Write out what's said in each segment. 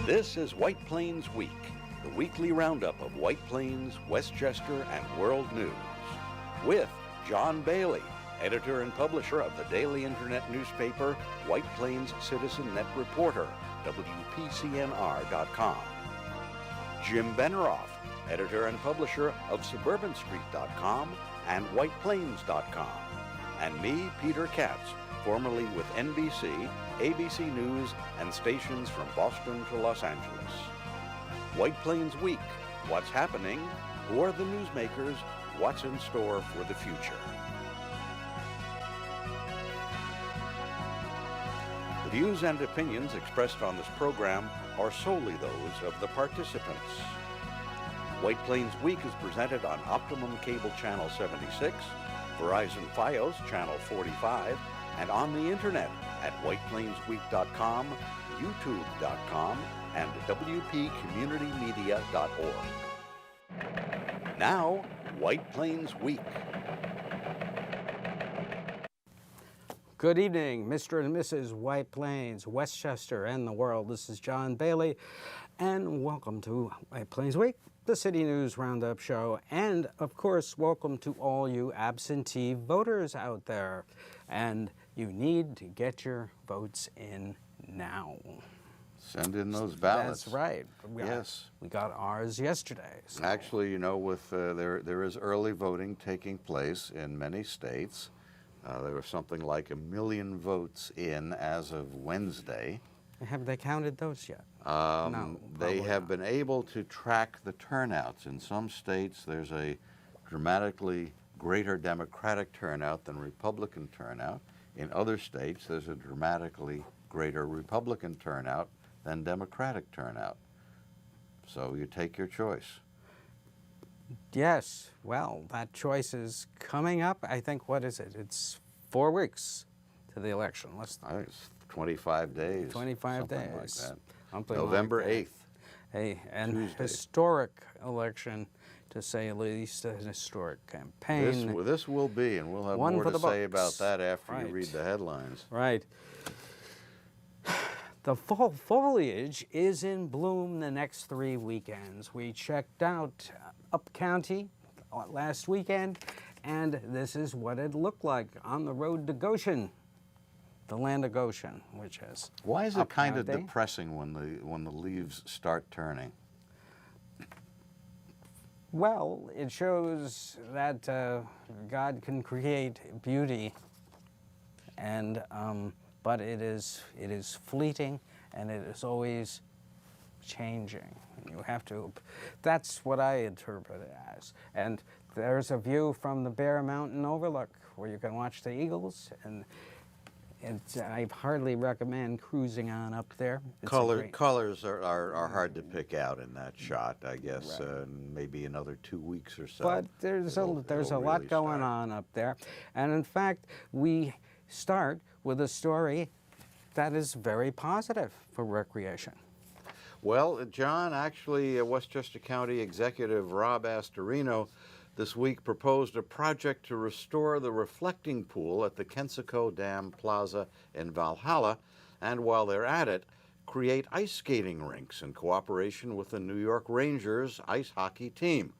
This is White Plains Week, the weekly roundup of White Plains, Westchester, and world news. With John Bailey, editor and publisher of the daily internet newspaper White Plains Citizen Net Reporter, WPCNR.com. Jim Benneroff, editor and publisher of SuburbanStreet.com and WhitePlains.com. And me, Peter Katz, formerly with NBC, ABC News, and stations from Boston to Los Angeles. White Plains Week, what's happening, who are the newsmakers, what's in store for the future. The views and opinions expressed on this program are solely those of the participants. White Plains Week is presented on Optimum Cable Channel 76, Verizon Fios Channel 45, and on the internet at whiteplainsweek.com, youtube.com, and wpcommunitymedia.org. Now, White Plains Week. Good evening, Mr. and Mrs. White Plains, Westchester, and the world. This is John Bailey, and welcome to White Plains Week, the City News Roundup Show, and of course, welcome to all you absentee voters out there. And you need to get your votes in now. Send in those ballots. That's right. Yes. We got ours yesterday. So. Actually, you know, with there is early voting taking place in many states. There was something like 1 million votes in as of Wednesday. Have they counted those yet? No, they have been able to track the turnouts. In some states, there's a dramatically greater Democratic turnout than Republican turnout. In other states, there's a dramatically greater Republican turnout than Democratic turnout. So you take your choice. Yes. Well, that choice is coming up. I think, what is it? It's 4 weeks to the election. I think it's 25 days. 25 days. Like that. Something November like that. 8th. An Tuesday. Historic election, to say at least, a historic campaign. This will be, and we'll have One more for to the say books. about that after Right. you read the headlines. Right. The fall foliage is in bloom the next 3 weekends. We checked out Up County last weekend, and this is what it looked like on the road to Goshen, the land of Goshen, which is Why is it Up kind of County. depressing when the leaves start turning? Well, it shows that God can create beauty, and but it is fleeting, and it is always changing. You have to. That's what I interpret it as. And there's a view from the Bear Mountain Overlook where you can watch the eagles, and I hardly recommend cruising on up there. Colors are hard to pick out in that shot, I guess. Right. Maybe another 2 weeks or so. But there's a lot really going start. on up there. And in fact, we start with a story that is very positive for recreation. Well, John, actually, Westchester County Executive Rob Astorino this week proposed a project to restore the reflecting pool at the Kensico Dam Plaza in Valhalla, and while they're at it, create ice skating rinks in cooperation with the New York Rangers ice hockey team.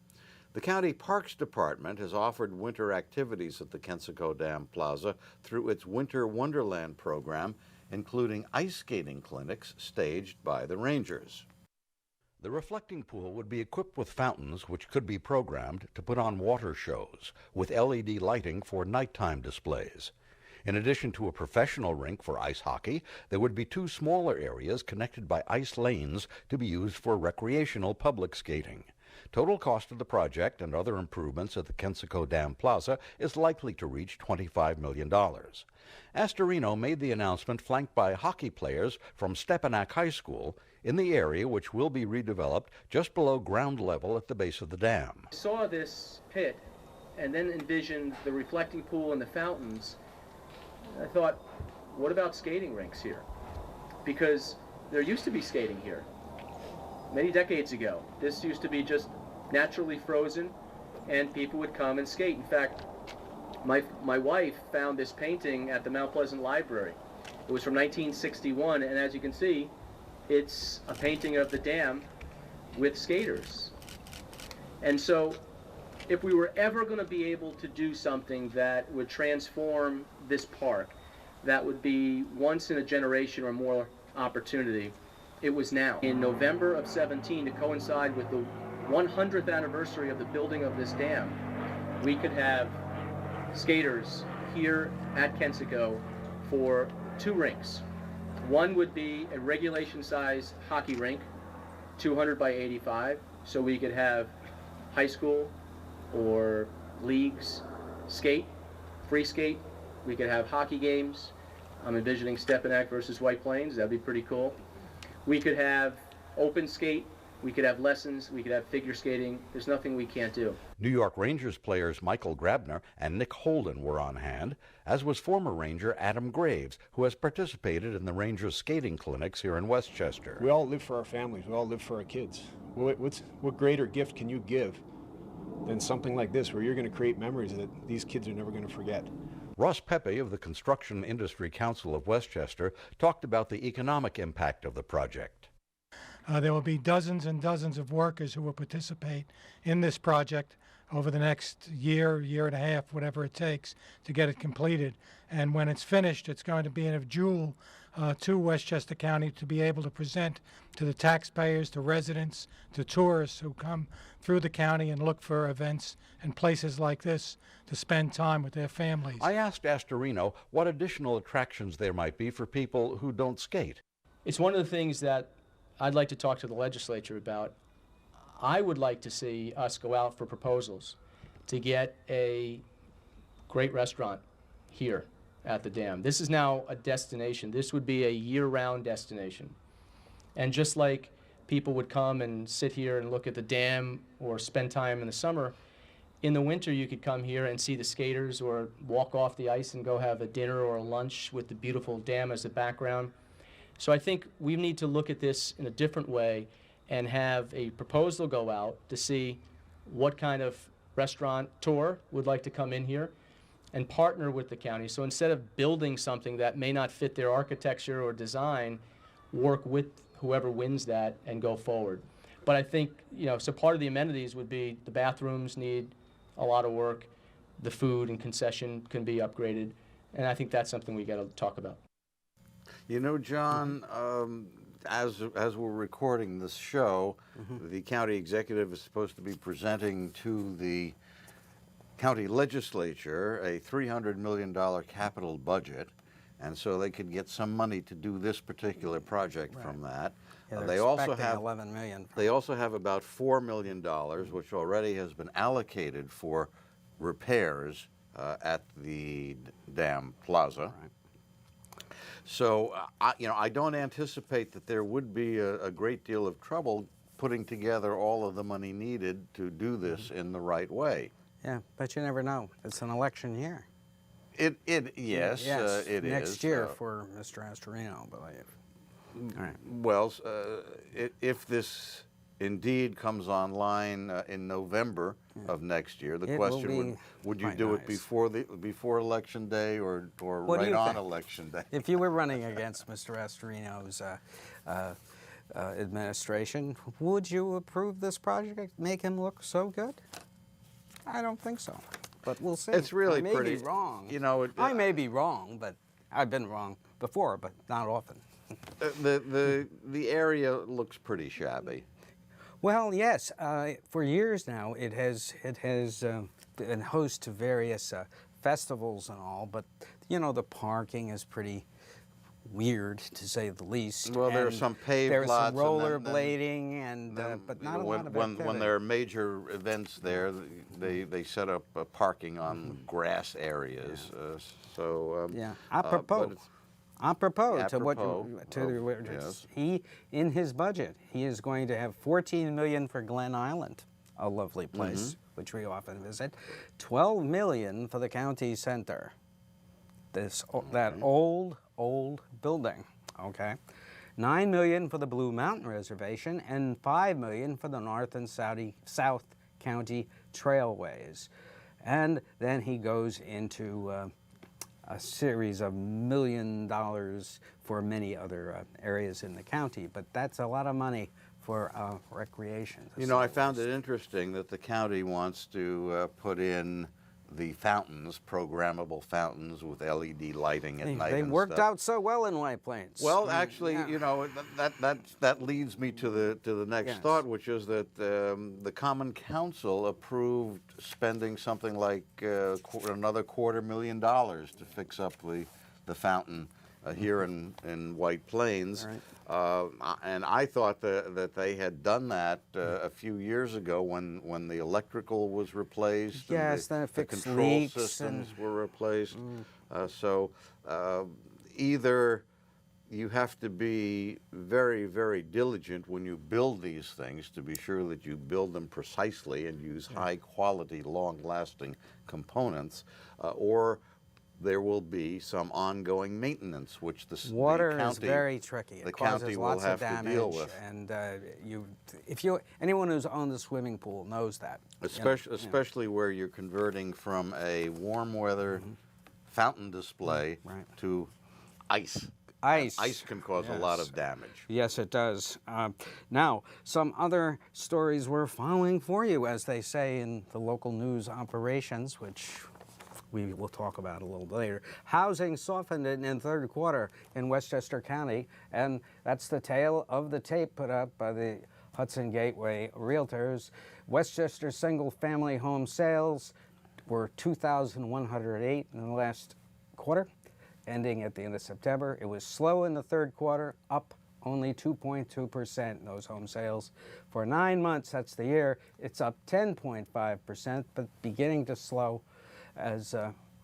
The County Parks Department has offered winter activities at the Kensico Dam Plaza through its Winter Wonderland program, including ice skating clinics staged by the Rangers. The reflecting pool would be equipped with fountains which could be programmed to put on water shows with LED lighting for nighttime displays. In addition to a professional rink for ice hockey, there would be 2 smaller areas connected by ice lanes to be used for recreational public skating. Total cost of the project and other improvements at the Kensico Dam Plaza is likely to reach $25 million. Astorino made the announcement flanked by hockey players from Stepanak High School in the area, which will be redeveloped just below ground level at the base of the dam. I saw this pit and then envisioned the reflecting pool and the fountains. I thought, what about skating rinks here? Because there used to be skating here many decades ago. This used to be just naturally frozen, and people would come and skate. In fact, my wife found this painting at the Mount Pleasant Library. It was from 1961, and as you can see, it's a painting of the dam with skaters. And so if we were ever going to be able to do something that would transform this park, that would be once in a generation or more opportunity, it was now. In November of 17, to coincide with the 100th anniversary of the building of this dam, we could have skaters here at Kensico for 2 rinks. One would be a regulation-sized hockey rink, 200 by 85, so we could have high school or leagues skate, free skate. We could have hockey games. I'm envisioning Stepanak versus White Plains. That'd be pretty cool. We could have open skate. We could have lessons. We could have figure skating. There's nothing we can't do. New York Rangers players Michael Grabner and Nick Holden were on hand, as was former Ranger Adam Graves, who has participated in the Rangers skating clinics here in Westchester. We all live for our families. We all live for our kids. What greater gift can you give than something like this, where you're going to create memories that these kids are never going to forget? Ross Pepe of the Construction Industry Council of Westchester talked about the economic impact of the project. There will be dozens and dozens of workers who will participate in this project over the next year, year and a half, whatever it takes to get it completed. And when it's finished, it's going to be a jewel to Westchester County to be able to present to the taxpayers, to residents, to tourists who come through the county and look for events and places like this to spend time with their families. I asked Astorino what additional attractions there might be for people who don't skate. It's one of the things that I'd like to talk to the legislature about. I would like to see us go out for proposals to get a great restaurant here at the dam. This is now a destination. This would be a year-round destination. And just like people would come and sit here and look at the dam or spend time in the summer, in the winter you could come here and see the skaters or walk off the ice and go have a dinner or a lunch with the beautiful dam as the background. So I think we need to look at this in a different way and have a proposal go out to see what kind of restaurateur would like to come in here and partner with the county. So instead of building something that may not fit their architecture or design, work with whoever wins that and go forward. But I think, so part of the amenities would be the bathrooms need a lot of work, the food and concession can be upgraded, and I think that's something we got to talk about. You know, John, as we're recording this show, the county executive is supposed to be presenting to the county legislature a $300 million capital budget, and so they could get some money to do this particular project from that. Yeah, They also have $11 million. They also have about $4 million, which already has been allocated for repairs at the Dam Plaza. Right. So, I don't anticipate that there would be a great deal of trouble putting together all of the money needed to do this in the right way. Yeah, but you never know. It's an election year. Yes, it is. Next year for Mr. Astorino, I believe. All right. Well, if this indeed comes online in November of next year, the question would you do it before Election Day or right on Election Day? If you were running against Mr. Astorino's administration, would you approve this project, make him look so good? I don't think so, but we'll see. It's really I may pretty. be wrong. I may be wrong, but I've been wrong before, but not often. The area looks pretty shabby. Well, yes. For years now, it has been host to various festivals and all, but the parking is pretty weird, to say the least. Well, there are some paved lots. There's some rollerblading, and but not a lot of activity. When there are major events there, they set up parking on grass areas. Apropos to what yes. he, in his budget, he is going to have $14 million for Glen Island, a lovely place which we often visit, $12 million for the county center, that old building, okay, $9 million for the Blue Mountain Reservation, and $5 million for the North and South County Trailways, and then he goes into a series of $1 million for many other areas in the county. But that's a lot of money for recreation. You know, I found it interesting that the county wants to put in the fountains, programmable fountains with LED lighting at night. They and worked stuff. out so well in White Plains. Well, actually, you know, that leads me to the next Yes. thought, which is that the Common Council approved spending something like another $250,000 to fix up the fountain here in White Plains. Right. And I thought that they had done that a few years ago when the electrical was replaced. Yes, and then it the fixed control leaks systems and- were replaced. So either you have to be very, very diligent when you build these things to be sure that you build them precisely and use high quality, long-lasting components, or there will be some ongoing maintenance, which the Water county, is very tricky. the It causes county will lots have of to damage, deal with. and anyone who's owned a swimming pool knows that. Especially where you're converting from a warm weather fountain display Right. to ice. Ice. Ice can cause a lot Yes. of damage. Yes, it does. Now, some other stories we're following for you, as they say in the local news operations, which we will talk about a little later. Housing softened in third quarter in Westchester County, and that's the tale of the tape put up by the Hudson Gateway Realtors. Westchester single-family home sales were 2,108 in the last quarter, ending at the end of September. It was slow in the third quarter, up only 2.2% in those home sales. For 9 months, that's the year, it's up 10.5%, but beginning to slow, as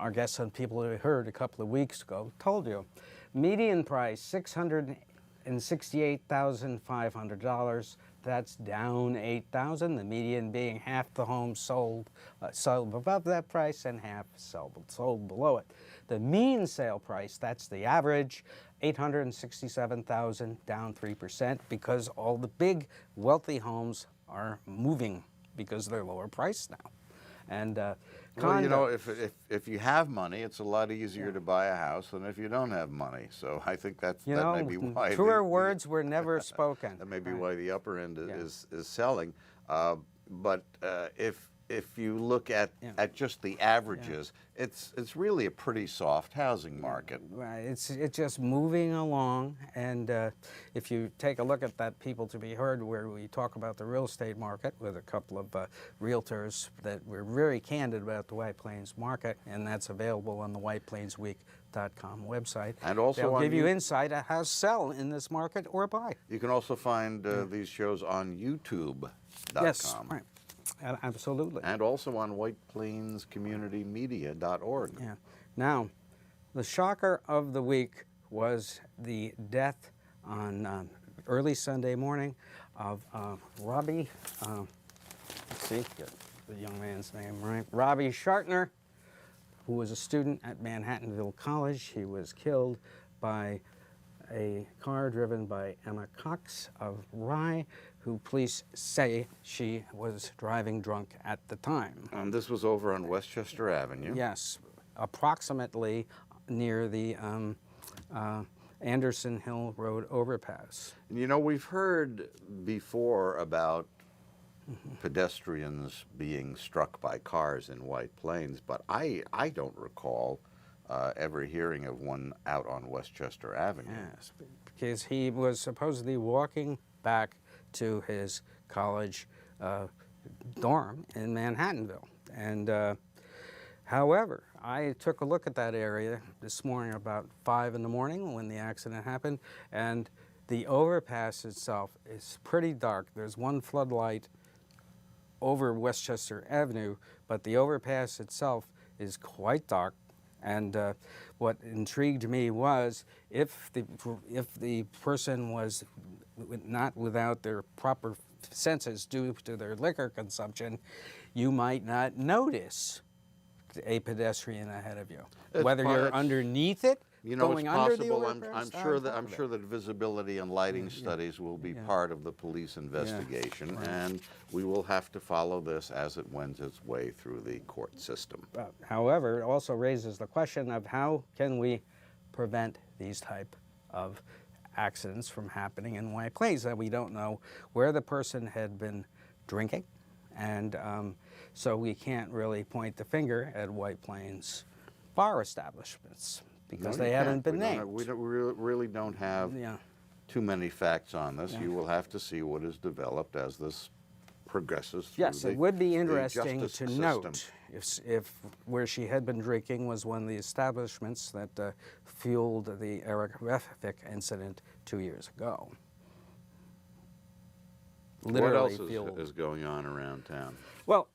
our guests and people who heard a couple of weeks ago told you. Median price, $668,500. That's down $8,000, the median being half the homes sold above that price and half sold below it. The mean sale price, that's the average, $867,000, down 3%, because all the big wealthy homes are moving because they're lower priced now. And Well, you know, if you have money, it's a lot easier to buy a house than if you don't have money. So I think that may be why truer words were never spoken. That may be why the upper end is selling. But if you look at just the averages, it's really a pretty soft housing market. Right, it's just moving along, and if you take a look at that People to Be Heard, where we talk about the real estate market with a couple of realtors that were very candid about the White Plains market, and that's available on the whiteplainsweek.com website. And also they'll on give you insight on how to sell in this market or buy. You can also find these shows on YouTube.com. Yes, right. Absolutely. And also on whiteplainscommunitymedia.org. Yeah. Now, the shocker of the week was the death on early Sunday morning of Robbie, let's see, get the young man's name right, Robbie Shartner, who was a student at Manhattanville College. He was killed by a car driven by Emma Cox of Rye, who police say she was driving drunk at the time. And this was over on Westchester Avenue. Yes, approximately near the Anderson Hill Road overpass. And you know, we've heard before about pedestrians being struck by cars in White Plains, but I don't recall ever hearing of one out on Westchester Avenue. Yes, because he was supposedly walking back to his college dorm in Manhattanville. And however, I took a look at that area this morning about 5 in the morning when the accident happened, and the overpass itself is pretty dark. There's one floodlight over Westchester Avenue, but the overpass itself is quite dark. And what intrigued me was if the person was not without their proper senses due to their liquor consumption, you might not notice a pedestrian ahead of you. Whether you're underneath it, You know, going it's under the possible. overpass, I'm sure that visibility and lighting studies will be part of the police investigation, and we will have to follow this as it wends its way through the court system. However, it also raises the question of how can we prevent these type of accidents from happening in White Plains, that we don't know where the person had been drinking, and so we can't really point the finger at White Plains bar establishments because No, they you haven't can't. been We named. really don't have Yeah. too many facts on this. Yeah. You will have to see what is developed as this progresses through Yes, it would be interesting justice to system. note if where she had been drinking was one of the establishments that fueled the horrific incident 2 years ago. What else fueled. is going on around town? Well,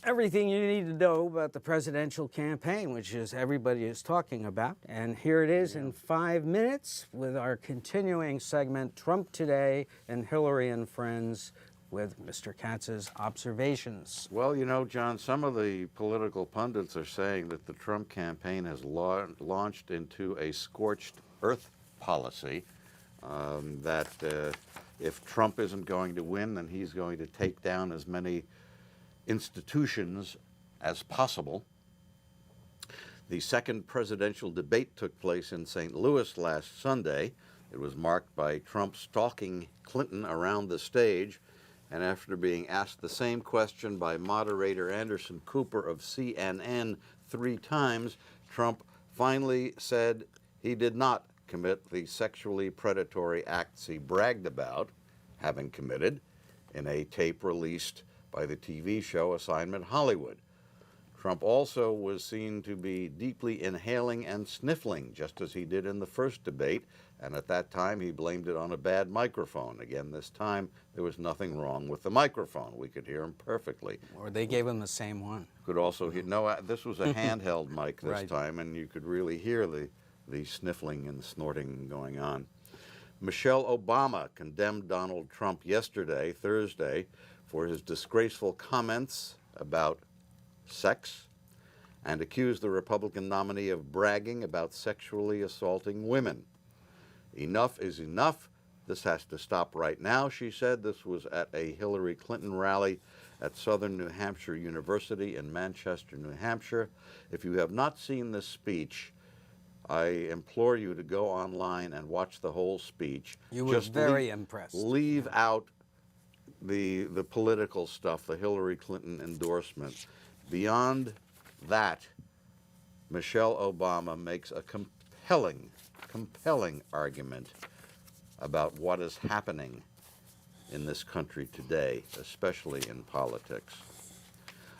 everything you need to know about the presidential campaign, which is everybody is talking about. And here it is in 5 minutes with our continuing segment, Trump Today and Hillary and Friends, with Mr. Katz's observations. Well, you know, John, some of the political pundits are saying that the Trump campaign has launched into a scorched earth policy, that if Trump isn't going to win, then he's going to take down as many institutions as possible. The second presidential debate took place in St. Louis last Sunday. It was marked by Trump stalking Clinton around the stage, and after being asked the same question by moderator Anderson Cooper of CNN 3 times, Trump finally said he did not commit the sexually predatory acts he bragged about having committed in a tape released by the TV show Assignment Hollywood. Trump also was seen to be deeply inhaling and sniffling, just as he did in the first debate, and at that time he blamed it on a bad microphone. Again, this time there was nothing wrong with the microphone. We could hear him perfectly. Or they gave him the same one. Could also hear, no, this was a handheld mic this Right. time, and you could really hear the sniffling and snorting going on. Michelle Obama condemned Donald Trump yesterday, Thursday, for his disgraceful comments about sex, and accused the Republican nominee of bragging about sexually assaulting women. Enough is enough. This has to stop right now, she said. This was at a Hillary Clinton rally at Southern New Hampshire University in Manchester, New Hampshire. If you have not seen this speech, I implore you to go online and watch the whole speech. You were very impressed. Leave out the political stuff, the Hillary Clinton endorsement. Beyond that, Michelle Obama makes a compelling argument about what is happening in this country today, especially in politics.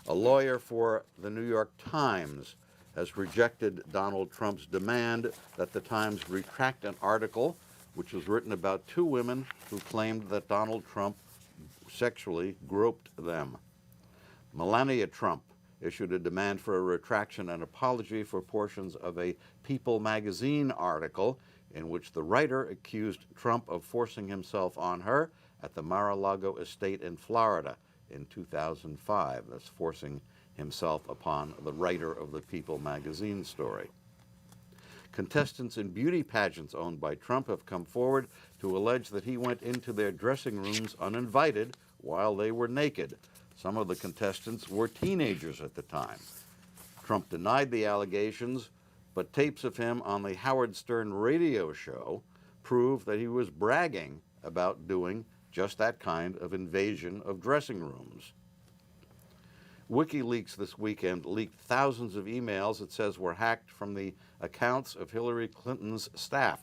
A lawyer for the New York Times has rejected Donald Trump's demand that the Times retract an article which was written about 2 women who claimed that Donald Trump sexually groped them. Melania Trump issued a demand for a retraction and apology for portions of a People magazine article in which the writer accused Trump of forcing himself on her at the Mar-a-Lago estate in Florida in 2005. That's forcing himself upon the writer of the People magazine story. Contestants in beauty pageants owned by Trump have come forward to allege that he went into their dressing rooms uninvited while they were naked. Some of the contestants were teenagers at the time. Trump denied the allegations, but tapes of him on the Howard Stern radio show prove that he was bragging about doing just that kind of invasion of dressing rooms. WikiLeaks this weekend leaked thousands of emails it says were hacked from the accounts of Hillary Clinton's staff.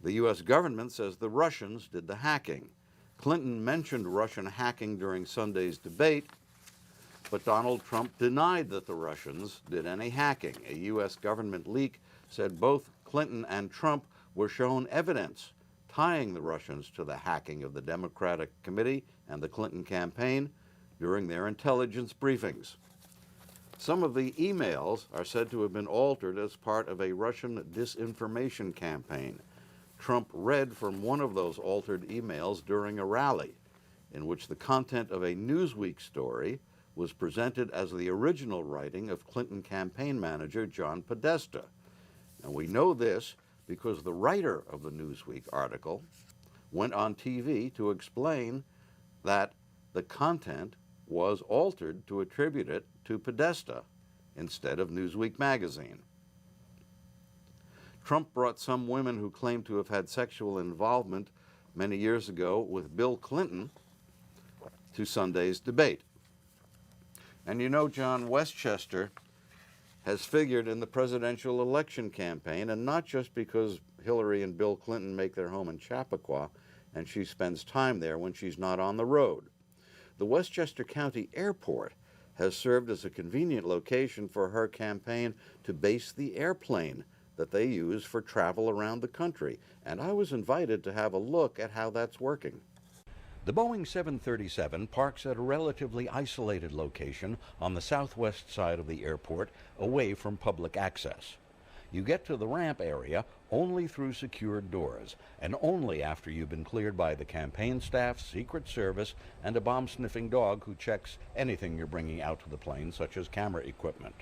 The U.S. government says the Russians did the hacking. Clinton mentioned Russian hacking during Sunday's debate, but Donald Trump denied that the Russians did any hacking. A U.S. government leak said both Clinton and Trump were shown evidence tying the Russians to the hacking of the Democratic Committee and the Clinton campaign during their intelligence briefings. Some of the emails are said to have been altered as part of a Russian disinformation campaign. Trump read from one of those altered emails during a rally in which the content of a Newsweek story was presented as the original writing of Clinton campaign manager John Podesta. And we know this because the writer of the Newsweek article went on TV to explain that the content was altered to attribute it to Podesta instead of Newsweek magazine. Trump brought some women who claimed to have had sexual involvement many years ago with Bill Clinton to Sunday's debate. And you know, John, Westchester has figured in the presidential election campaign, and not just because Hillary and Bill Clinton make their home in Chappaqua and she spends time there when she's not on the road. The Westchester County Airport has served as a convenient location for her campaign to base the airplane that they use for travel around the country, and I was invited to have a look at how that's working. The Boeing 737 parks at a relatively isolated location on the southwest side of the airport, away from public access. You get to the ramp area only through secured doors, and only after you've been cleared by the campaign staff, Secret Service, and a bomb-sniffing dog who checks anything you're bringing out to the plane, such as camera equipment.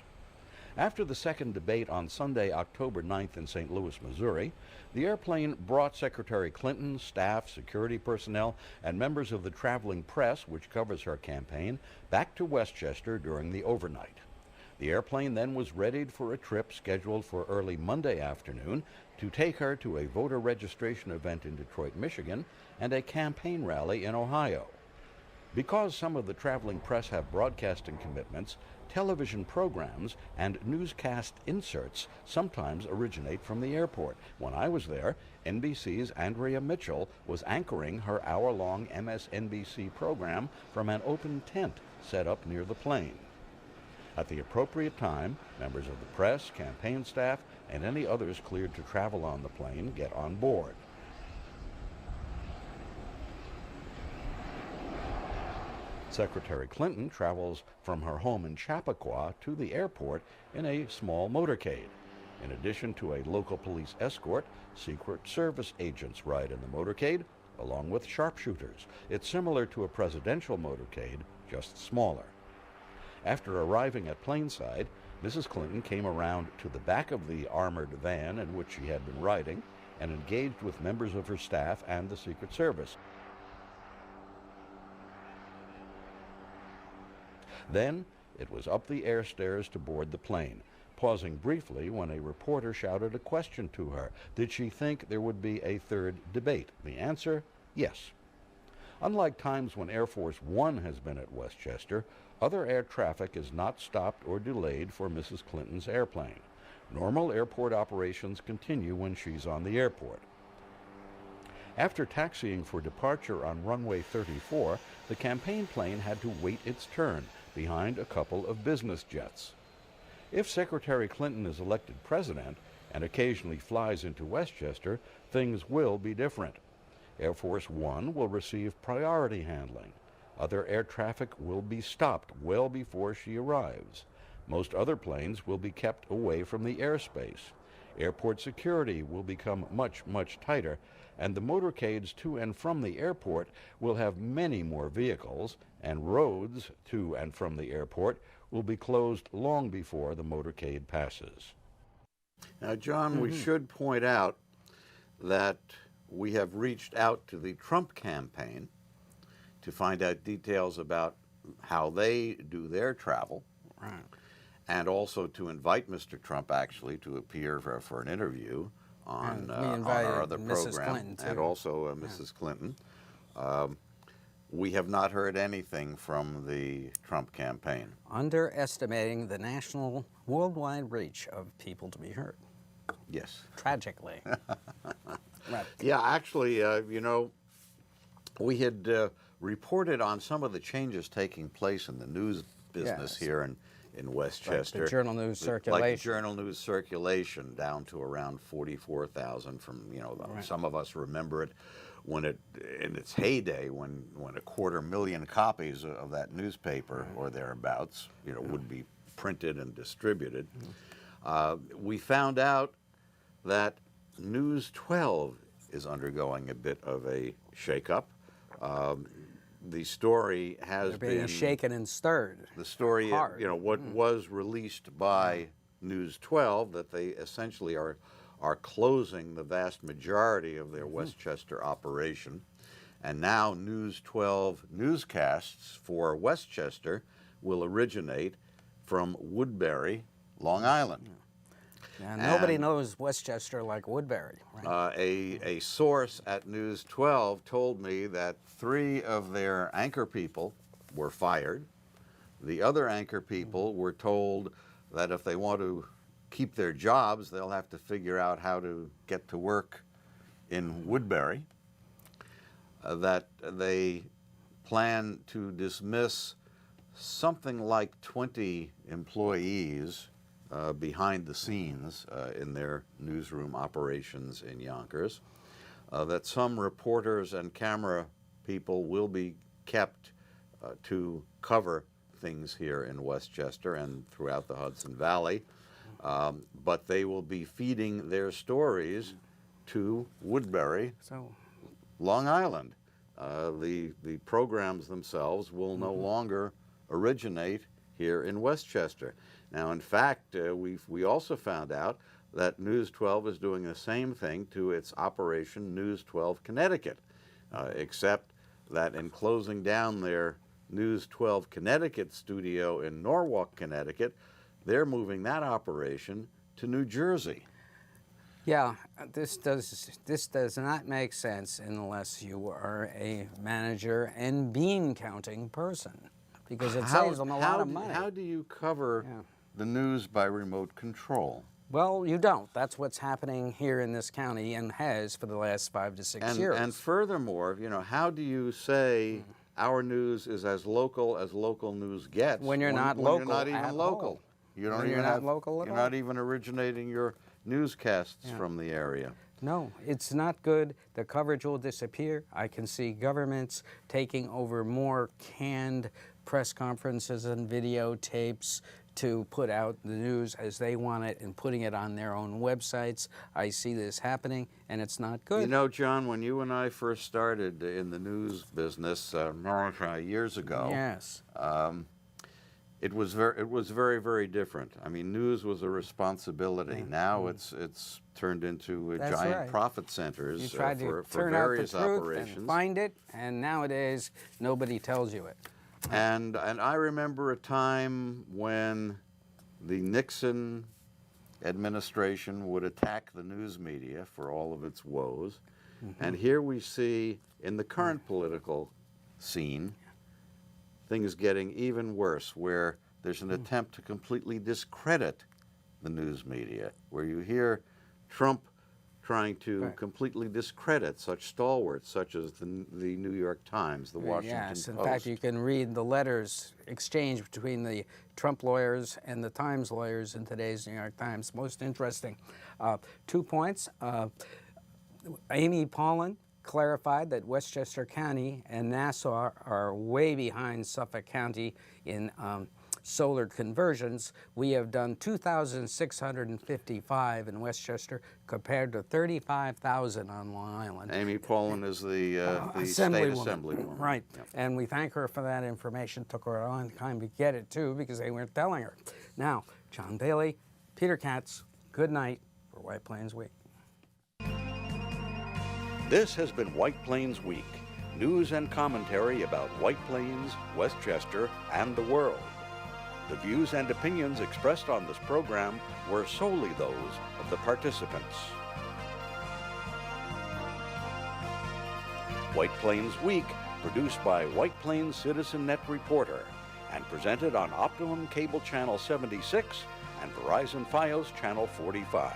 After the second debate on Sunday, October 9th in St. Louis, Missouri, the airplane brought Secretary Clinton, staff, security personnel, and members of the traveling press, which covers her campaign, back to Westchester during the overnight. The airplane then was readied for a trip scheduled for early Monday afternoon to take her to a voter registration event in Detroit, Michigan, and a campaign rally in Ohio. Because some of the traveling press have broadcasting commitments, television programs and newscast inserts sometimes originate from the airport. When I was there, NBC's Andrea Mitchell was anchoring her hour-long MSNBC program from an open tent set up near the plane. At the appropriate time, members of the press, campaign staff, and any others cleared to travel on the plane get on board. Secretary Clinton travels from her home in Chappaqua to the airport in a small motorcade. In addition to a local police escort, Secret Service agents ride in the motorcade, along with sharpshooters. It's similar to a presidential motorcade, just smaller. After arriving at Plainside, Mrs. Clinton came around to the back of the armored van in which she had been riding and engaged with members of her staff and the Secret Service. Then it was up the air stairs to board the plane, pausing briefly when a reporter shouted a question to her. Did she think there would be a third debate? The answer, yes. Unlike times when Air Force One has been at Westchester, other air traffic is not stopped or delayed for Mrs. Clinton's airplane. Normal airport operations continue when she's on the airport. After taxiing for departure on runway 34, the campaign plane had to wait its turn behind a couple of business jets. If Secretary Clinton is elected president and occasionally flies into Westchester, things will be different. Air Force One will receive priority handling. Other air traffic will be stopped well before she arrives. Most other planes will be kept away from the airspace. Airport security will become much, much tighter, and the motorcades to and from the airport will have many more vehicles, and roads to and from the airport will be closed long before the motorcade passes. Now, John, we should point out that we have reached out to the Trump campaign to find out details about how they do their travel, and also to invite Mr. Trump actually to appear for an interview on our other Mrs. program, Clinton, too. and also Mrs. Clinton. We have not heard anything from the Trump campaign. Underestimating the national, worldwide reach of people to be heard. Yes. Tragically. Right. Yeah, actually, you know, we had reported on some of the changes taking place in the news business here in Westchester. Like the journal news circulation. Like the journal news circulation, down to around 44,000 from, you know, some of us remember it when it, in its heyday, when 250,000 copies of that newspaper or thereabouts, you know, would be printed and distributed. We found out that News12 is undergoing a bit of a shakeup. The story has They're being shaken and stirred. The story, hard. you know, what was released by News12, that they essentially are closing the vast majority of their Westchester operation. And now News12 newscasts for Westchester will originate from Woodbury, Long Island. Yeah, nobody And, knows Westchester like Woodbury, right? a source at News 12 told me that 3 of their anchor people were fired. The other anchor people were told that if they want to keep their jobs, they'll have to figure out how to get to work in Woodbury. That they plan to dismiss something like 20 employees behind the scenes in their newsroom operations in Yonkers, that some reporters and camera people will be kept to cover things here in Westchester and throughout the Hudson Valley, but they will be feeding their stories to Woodbury, Long Island. The programs themselves will no longer originate here in Westchester. Now, in fact, we also found out that News 12 is doing the same thing to its operation News 12 Connecticut, except that in closing down their News 12 Connecticut studio in Norwalk, Connecticut, they're moving that operation to New Jersey. Yeah, this does not make sense unless you are a manager and bean counting person, because it saves them a lot of money. How do you cover the news by remote control? Well, you don't. That's what's happening here in this county and has for the last 5 to 6 years. And furthermore, you know, how do you say our news is as local news gets when you're not local? You're not even local. You don't even not local at You're all. not even originating your newscasts from the area. No, it's not good. The coverage will disappear. I can see governments taking over more canned press conferences and videotapes to put out the news as they want it and putting it on their own websites. I see this happening, and it's not good. You know, John, when you and I first started in the news business years ago, yes, it was very, very different. I mean, news was a responsibility. Now it's turned into That's giant right. profit centers you try for to turn various out the truth operations. and find it, and nowadays nobody tells you it. And I remember a time when the Nixon administration would attack the news media for all of its woes. And here we see in the current political scene things getting even worse, where there's an attempt to completely discredit the news media, where you hear Trump trying to completely discredit such stalwarts such as the New York Times, the Washington Post. Yes, in fact, you can read the letters exchanged between the Trump lawyers and the Times lawyers in today's New York Times. Most interesting. 2 points. Amy Paulin clarified that Westchester County and Nassau are way behind Suffolk County in solar conversions. We have done 2,655 in Westchester compared to 35,000 on Long Island. Amy Paulin is the state assemblywoman. Right, Yep. and we thank her for that information. Took her a long time to get it too because they weren't telling her. Now, John Bailey, Peter Katz, good night for White Plains Week. This has been White Plains Week, news and commentary about White Plains, Westchester, and the world. The views and opinions expressed on this program were solely those of the participants. White Plains Week, produced by White Plains Citizen Net Reporter, and presented on Optimum Cable Channel 76 and Verizon Fios Channel 45.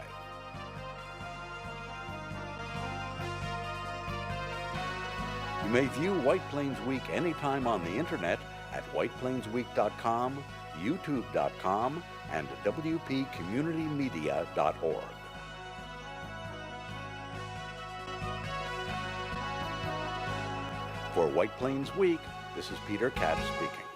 You may view White Plains Week anytime on the internet at whiteplainsweek.com, youtube.com, and wpcommunitymedia.org. For White Plains Week, this is Peter Katz speaking.